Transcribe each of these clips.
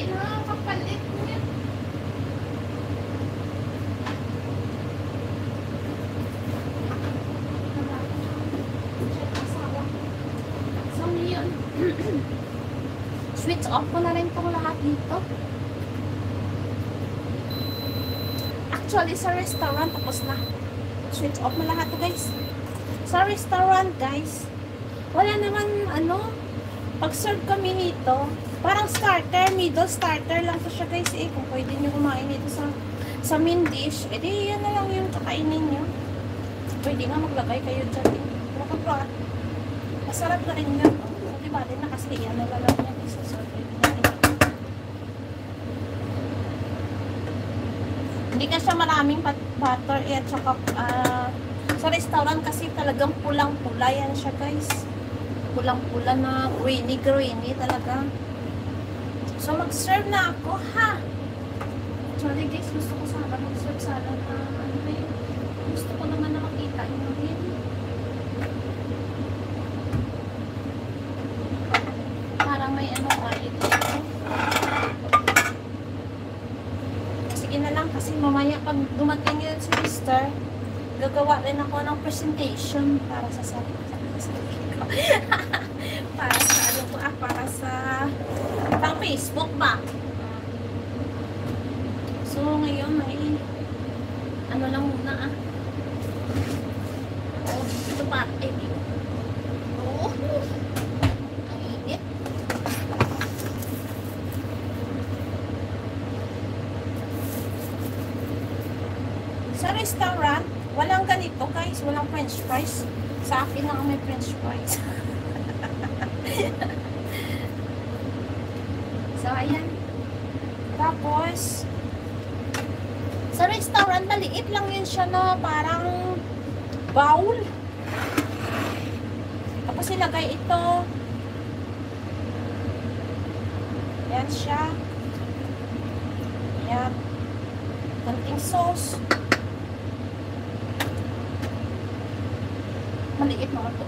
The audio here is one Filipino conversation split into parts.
Kinakapalit niya. So, yun. Switch off ko na rin itong lahat dito. Actually, sa restaurant, tapos na. Switch off na lahat to, guys. Sa restaurant, guys, wala naman, pag-serve kami nito, parang starter, middle starter lang to siya, guys, kung pwede nyo kumain dito sa main dish, edi, yan na lang yung kakainin nyo. Pwede nga maglagay kayo dyan, Nakapra. Masarap na rin yun. So, diba, din na kasi yan, nalalap niya, guys, so, pwede na rin. Hindi ka siya maraming butter, at saka, sa restaurant kasi talagang pulang-pula yan siya, guys. Pulang-pula na grainy talaga. So, mag-serve na ako, ha? Actually, guys, gusto ko sana mag-serve sana na, gusto ko naman na makita nyo rin. Parang may tayo dito. Sige na lang, kasi mamaya pag dumating yun si Mr., gagawa rin ako ng presentation para sa sarili ko. Para sa para sa pang Facebook ba? So ngayon may lang muna Oh, ito pa Oh, ang init. Sa restaurant walang ganito, guys. Walang french fries. Sa akin lang may french fries. So, ayan. Tapos, sa restaurant, maliit lang yun siya na parang bowl. Tapos, ilagay ito. Ayan siya. Ayan. Konting sauce. Maliit naman po.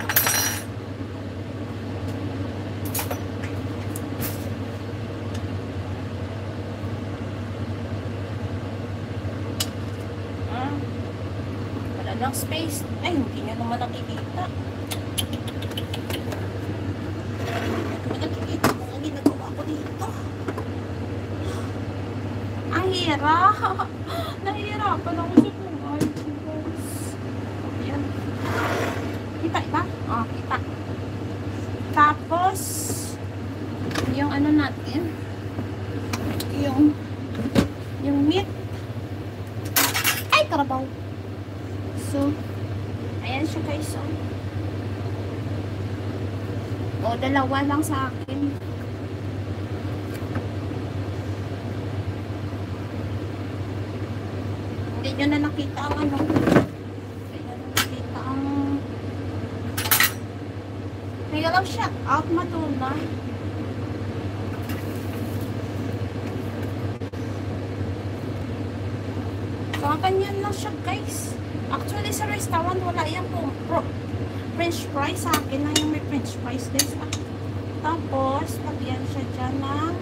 Wala lang space. Ay, hindi nyo naman nakikita. Hindi nakikita kung ang ginagawa ko dito. Ang hirap. Nahihirapan ako sa buhay. Ayan. Kita ba? Oh, kita. Tapos, yung natin, yung meat. Ay, karabaw. So, ayan siya, guys. O, dalawa lang sa akin. Hindi nyo na nakita ang Kaya lang shout out Madonna. So, ganyan lang siya, guys. Actually, sa restaurant, wala yan po. French fries. Sa akin lang yung may french fries, guys. Tapos, lagyan siya dyan ng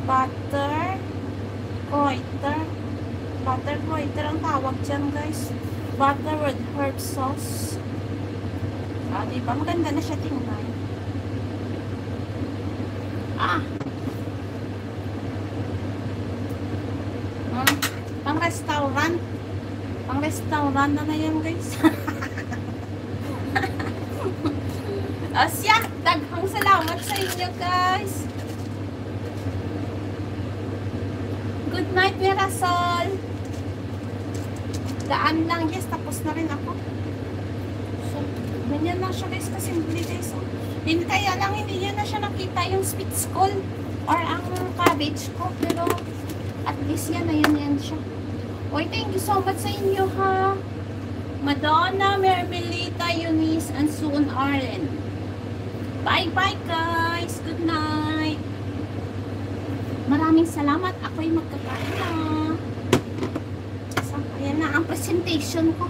butter goiter. Butter goiter ang tawag dyan, guys. Butter with herb sauce. Diba? Maganda na siya tingnan. Pang restaurant. Pang restaurant na yan, guys. Asya, daghang salamat sa inyo, guys. Good night, Mirasol. Daan lang, yes. Tapos na rin ako. Ganyan lang siya, guys, kasimple, guys. Kaya lang hindi niya na siya nakita yung sweet skull or ang cabbage ko, pero at least yan siya. Oy, thank you so much sa inyo, ha. Madonna, Mermelita, Eunice, and soon Arlen. Bye-bye, guys. Good night. Maraming salamat. Ako'y magkakain na. So, ayan na ang presentation ko.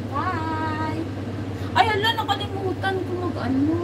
Bye! Ay, hala, nakalimutan ko mag-ano.